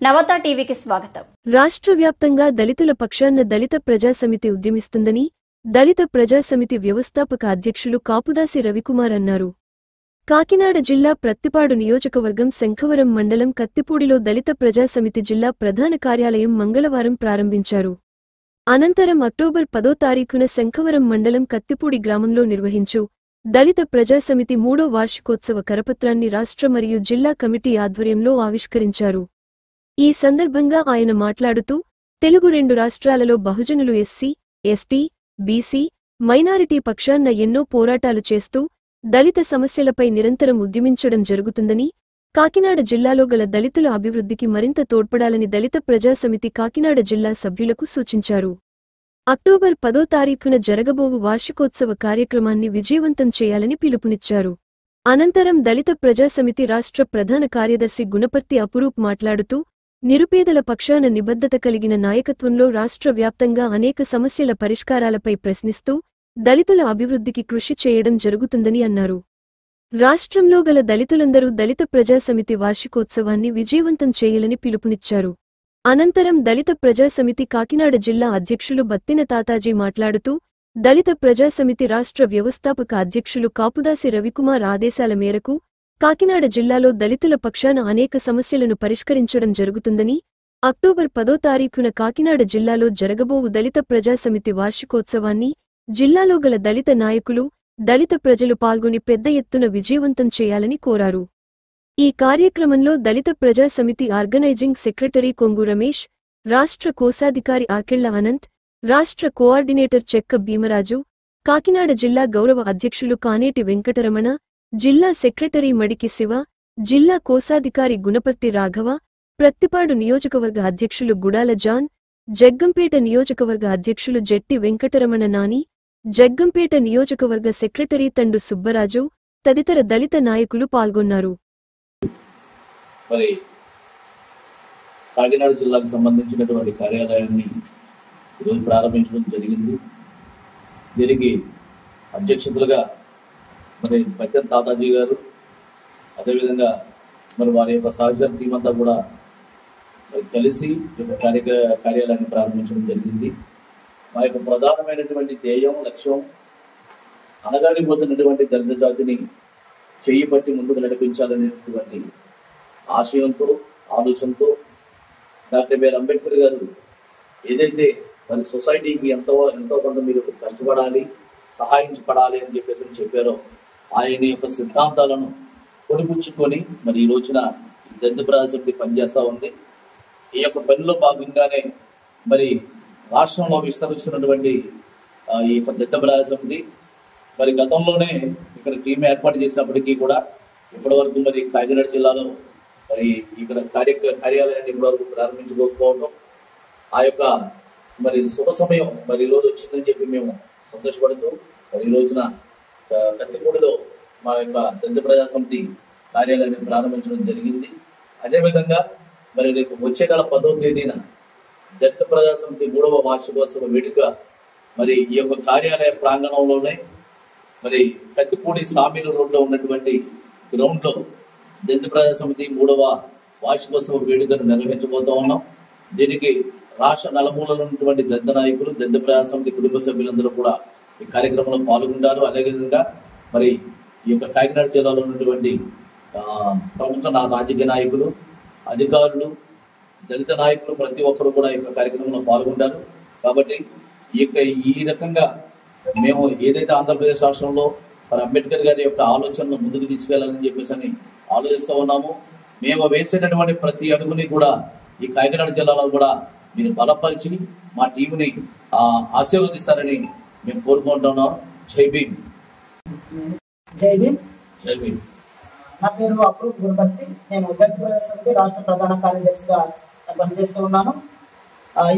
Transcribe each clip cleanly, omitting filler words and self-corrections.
నవత టీవీకి స్వాగతం. రాష్ట్ర వ్యాప్తంగా దళితుల పక్షాన దళిత ప్రజాసమితి ఉద్యమిస్తుందని దళిత ప్రజాసమితి వ్యవస్థాపక అధ్యక్షులు కాపుదాసి రవికుమార్ అన్నారు. కాకినాడ జిల్లా ప్రత్తిపాడు నియోజకవర్గం శంఖవరం మండలం కత్తిపూడిలో దళిత ప్రజాసమితి జిల్లా ప్రధాన కార్యాలయం మంగళవారం ప్రారంభించారు. అనంతరం అక్టోబర్ 10వ తారీఖున శంఖవరం మండలం కత్తిపూడి గ్రామంలో నిర్వహించు దళిత ప్రజాసమితి 3వ వార్షికోత్సవ కరపత్రాన్ని రాష్ట్ర మరియు జిల్లా కమిటీ ఆధ్వర్యంలో ఆవిష్కరించారు. ఈ సందర్భంగా ఆయన మాట్లాడుతూ, తెలుగు 2 రాష్ట్రాలలో బహుజనులు ఎస్సీ, ఎస్టీ, బీసీ, మైనారిటీ పక్షాన ఎన్నో పోరాటాలు చేస్తూ దళిత సమస్యలపై నిరంతరం ఉద్యమించడం జరుగుతుందని, కాకినాడ జిల్లాలో గల దళితుల అభివృద్ధికి మరింత తోడ్పడాలని దళిత ప్రజాసమితి కాకినాడ జిల్లా సభ్యులకు సూచించారు. అక్టోబర్ 10వ తారీఖున జరగబోవు వార్షికోత్సవ కార్యక్రమాన్ని విజయవంతం చేయాలని పిలుపునిచ్చారు. అనంతరం దళిత ప్రజాసమితి రాష్ట్ర ప్రధాన కార్యదర్శి గుణపర్తి అపురూప్ మాట్లాడుతూ, నిరుపేదల పక్షాన నిబద్ధత కలిగిన నాయకత్వంలో రాష్ట్ర వ్యాప్తంగా అనేక సమస్యల పరిష్కారాలపై ప్రశ్నిస్తూ దళితుల అభివృద్ధికి కృషి చేయడం జరుగుతుందని అన్నారు. రాష్ట్రంలో గల దళితులందరూ దళిత ప్రజాసమితి వార్షికోత్సవాన్ని విజయవంతం చేయాలని పిలుపునిచ్చారు. అనంతరం దళిత ప్రజాసమితి కాకినాడ జిల్లా అధ్యక్షులు బత్తిన తాతాజీ మాట్లాడుతూ, దళిత ప్రజాసమితి రాష్ట్ర వ్యవస్థాపక అధ్యక్షులు కాపుదాసి రవికుమార్ ఆదేశాల మేరకు కాకినాడ జిల్లాలో దళితుల పక్షాన అనేక సమస్యలను పరిష్కరించడం జరుగుతుందని, అక్టోబర్ 10వ తారీఖున కాకినాడ జిల్లాలో జరగబోవు దళిత ప్రజాసమితి వార్షికోత్సవాన్ని జిల్లాలో గల దళిత నాయకులు, దళిత ప్రజలు పాల్గొని పెద్ద ఎత్తున విజయవంతం చేయాలని కోరారు. ఈ కార్యక్రమంలో దళిత ప్రజాసమితి ఆర్గనైజింగ్ సెక్రటరీ కొంగు రమేష్, రాష్ట్ర కోశాధికారి ఆకెళ్ల అనంత్, రాష్ట్ర కోఆర్డినేటర్ చెక్క భీమరాజు, కాకినాడ జిల్లా గౌరవ అధ్యక్షులు కానేటి వెంకటరమణ, జిల్లా సెక్రటరీ మడికి శివ, జిల్లా కోశాధికారి గుణపర్తి రాఘవ, ప్రత్తిపాడు నియోజకవర్గ అధ్యక్షులు గుడాల జాన్, జగ్గంపేట నియోజకవర్గ అధ్యక్షులు జెట్టి వెంకటరమణ నాని, జగ్గంపేట నియోజకవర్గ సెక్రటరీ తండు సుబ్బరాజు తదితర దళిత నాయకులు పాల్గొన్నారు. మరి కాకినాడ జిల్లాకు సంబంధించినటువంటి కార్యాలయాన్ని ఈరోజు ప్రారంభించడం జరిగింది. దీనికి అధ్యక్షతలుగా మరి బత్తిన తాతాజీ గారు, అదేవిధంగా మరి వారి యొక్క సహచర టీం అంతా కూడా మరి కలిసి ఈ యొక్క కార్యాలయాన్ని ప్రారంభించడం జరిగింది. మా యొక్క ప్రధానమైనటువంటి ధ్యేయం, లక్ష్యం అనగారిపోతున్నటువంటి దళిత జాతిని చెయ్యి పట్టి ముందుకు నడిపించాలనేటువంటి ఆశయంతో, ఆలోచనతో డాక్టర్ బిఆర్ అంబేద్కర్ గారు ఏదైతే మరి సొసైటీకి ఎంతో కొంత మీరు కష్టపడాలి, సహాయించబడాలి అని చెప్పారో ఆయన యొక్క సిద్ధాంతాలను పొడిపుచ్చుకొని మరి ఈ రోజున దళిత ప్రజాసమితి పనిచేస్తూ ఉంది. ఈ యొక్క పనిలో భాగంగానే మరి రాష్ట్రంలో విస్తరిస్తున్నటువంటి ఈ యొక్క దళిత ప్రజాసమితి మరి గతంలోనే ఇక్కడ టీం ఏర్పాటు చేసినప్పటికీ కూడా ఇప్పటివరకు మరి కాకినాడ జిల్లాలో మరి ఇక్కడ కార్యాలయాన్ని ఇప్పటివరకు ప్రారంభించుకోకపోవడం, ఆ యొక్క మరి శుభ సమయం మరి ఈరోజు వచ్చిందని చెప్పి మేము సంతోషపడుతూ మరి ఈ రోజున కత్తిపూడిలో మా యొక్క దళిత ప్రజాసమితి కార్యాలయాన్ని ప్రారంభించడం జరిగింది. అదేవిధంగా మరి రేపు వచ్చే నెల 10వ తేదీన దళిత ప్రజాసమితి 3వ వార్షికోత్సవ వేడుక మరి ఈ యొక్క కార్యాలయ ప్రాంగణంలోనే మరి కత్తిపూడి సామీలు రోడ్లో ఉన్నటువంటి గ్రౌండ్ లో దళిత ప్రజాసమితి 3వ వార్షికోత్సవ వేడుకను నిర్వహించబోతా ఉన్నాం. దీనికి రాష్ట్ర నలుమూలలో ఉన్నటువంటి దళిత నాయకులు, దళిత ప్రజాసమితి కుటుంబ సభ్యులందరూ కూడా ఈ కార్యక్రమంలో పాల్గొంటారు. అదేవిధంగా మరి ఈ యొక్క కాకినాడ జిల్లాలో ఉన్నటువంటి ప్రముఖ రాజకీయ నాయకులు, అధికారులు, దళిత నాయకులు ప్రతి ఒక్కరు కూడా ఈ యొక్క కార్యక్రమంలో పాల్గొంటారు. కాబట్టి ఈ రకంగా మేము ఏదైతే ఆంధ్రప్రదేశ్ రాష్ట్రంలో మరి అంబేద్కర్ గారి యొక్క ఆలోచనను ముందుకు తీసుకెళ్లాలని చెప్పేసి ఆలోచిస్తూ ఉన్నాము. మేము వేసేటటువంటి ప్రతి అడుగుని కూడా ఈ కాకినాడ జిల్లాలో కూడా మీరు బలపరిచి మా టీంని ఆశీర్వదిస్తారని మేము కోరుకుంటున్నాం. జై భీమ్. జై భీమ్. జై భీమ్. నా పేరు అప్రూప్ గుణపర్తి. నేను దళిత ప్రజాసమితి రాష్ట్ర ప్రధాన కార్యదర్శిగా పనిచేస్తూ ఉన్నాను.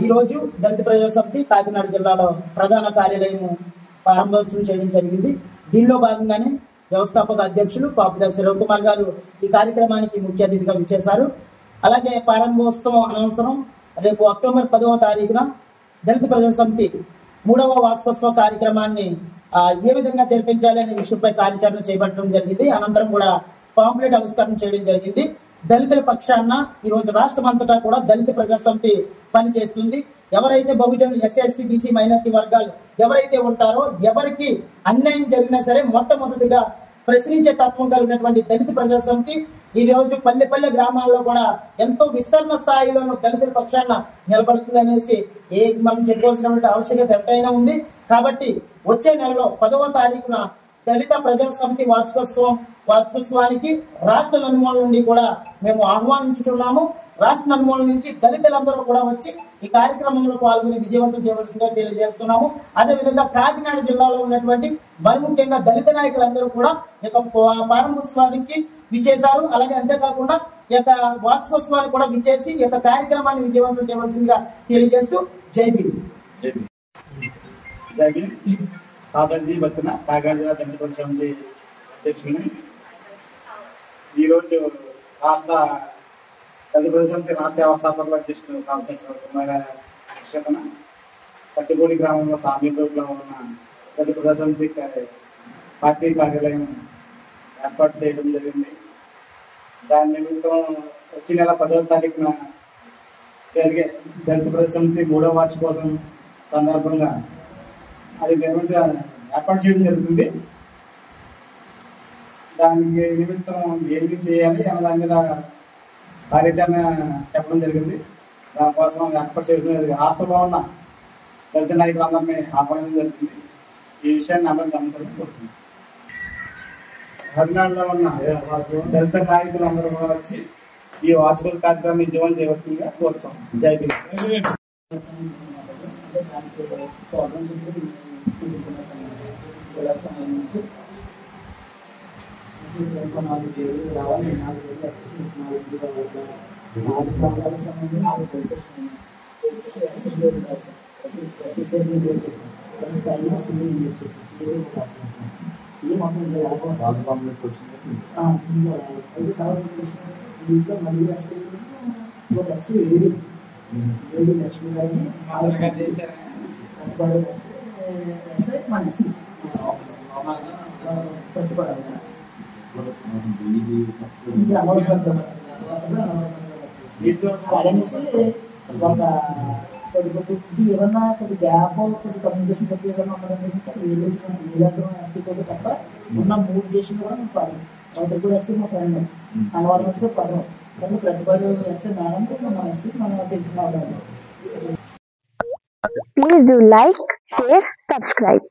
ఈ రోజు దళిత ప్రజాసమితి కాకినాడ జిల్లాలో ప్రధాన కార్యాలయం ప్రారంభోత్సవం చేయడం జరిగింది. దీనిలో భాగంగానే వ్యవస్థాపక అధ్యక్షులు కాపుదాసి రవికుమార్ గారు ఈ కార్యక్రమానికి ముఖ్య అతిథిగా విచ్చేశారు. అలాగే ప్రారంభోత్సవం అనంతరం రేపు అక్టోబర్ 10వ తారీఖున దళిత ప్రజాసమితి 3వ వార్షికోత్సవ కార్యక్రమాన్ని ఏ విధంగా జరిపించాలి అనే విషయంపై కార్యాచరణ చేపట్టడం జరిగింది. అనంతరం కూడా పాంప్లెట్ ఆవిష్కరణ చేయడం జరిగింది. దళితుల పక్షాన ఈరోజు రాష్ట్రం అంతటా కూడా దళిత ప్రజా సమితి పనిచేస్తుంది. ఎవరైతే బహుజనులు ఎస్సీ ఎస్టీ బీసీ మైనార్టీ వర్గాలు ఎవరైతే ఉంటారో ఎవరికి అన్యాయం జరిగినా సరే మొట్టమొదటిగా ప్రశ్నించే తత్వం కలిగినటువంటి దళిత ప్రజా సమితి ఈ రోజు పల్లె పల్లె గ్రామాల్లో కూడా ఎంతో విస్తరణ స్థాయిలోనూ దళితుల పక్షాన నిలబడుతుంది అనేసి మనం చెప్పుకోవాల్సినటువంటి ఆవశ్యకత ఎంతైనా ఉంది. కాబట్టి వచ్చే నెలలో 10వ తారీఖున దళిత ప్రజా సమితి వార్షికోత్సవానికి రాష్ట్ర నలుమూల నుండి కూడా మేము ఆహ్వానించుతున్నాము. రాష్ట్ర నలుమూల నుంచి దళితులందరూ కూడా వచ్చి ఈ కార్యక్రమంలో పాల్గొని విజయవంతం చేయవలసిందిగా తెలియజేస్తున్నాము. అదేవిధంగా కాకినాడ జిల్లాలో ఉన్నటువంటి మరి ముఖ్యంగా దళిత నాయకులందరూ కూడా ఈ యొక్క ప్రారంభోత్సవానికి విచ్చేశారు. అలాగే అంతేకాకుండా ఈ యొక్క వార్షికోత్సవాన్ని కూడా విచ్చేసి ఈ యొక్క కార్యక్రమాన్ని విజయవంతం చేయవలసిందిగా తెలియజేస్తూ జై భీమ్. కాకర్జీ బతున కాకినాడ జిల్లా దళిత ప్రజా సమితి అధ్యక్షుడిని. ఈరోజు రాష్ట్ర దళిత ప్రజా సమితి రాష్ట్ర వ్యవస్థాపకుల అధ్యక్షుడు కాంగ్రెస్ అధ్యక్షతన పట్టిపూడి గ్రామంలో సామీపంలో ఉన్న దళిత ప్రజా సమితి పార్టీ కార్యాలయం ఏర్పాటు చేయడం జరిగింది. దాని నిమిత్తం వచ్చే నెల 10వ తారీఖున జరిగే దళిత ప్రజా సమితి 3వ వార్షికోత్సవం సందర్భంగా అది ఏర్పాటు చేయడం జరుగుతుంది. దానికి నిమిత్తం ఏమి చేయాలి అన్న దాని మీద కార్యాచరణ చెప్పడం జరిగింది. దానికోసం ఏర్పాటు చేయడం రాష్ట్రంలో ఉన్న దళిత నాయకులందరినీ ఆహ్వానించడం జరుగుతుంది. ఈ విషయాన్ని అందరూ గమనించాలని కోరుతుంది. హరినాడులో ఉన్న దళిత నాయకులందరూ కూడా వచ్చి ఈ వార్షిక కార్యక్రమం విజయవంతం చేయవలసిందిగా కోరుతాం. జై భీమ్. లక్ష్మి గారిని ఏమన్నా కొద్ది గ్యాప్ కొద్ది కమ్యూనికేషన్ కొద్ది ఏదైనా ఉన్నదంటే ఎస్సీ కొద్ది తప్ప ఉన్న 3 దేశం కూడా మేము ఫాలో అవతల కూడా ఎస్సీ మా ఫ్రెండ్ అనవాళ్ళు వస్తే ఫాలో కానీ ప్రతిపాడు ఎస్సీ మేడం మన ఎస్సీ మనం తెలిసిన వాళ్ళు. Please do like, share, subscribe.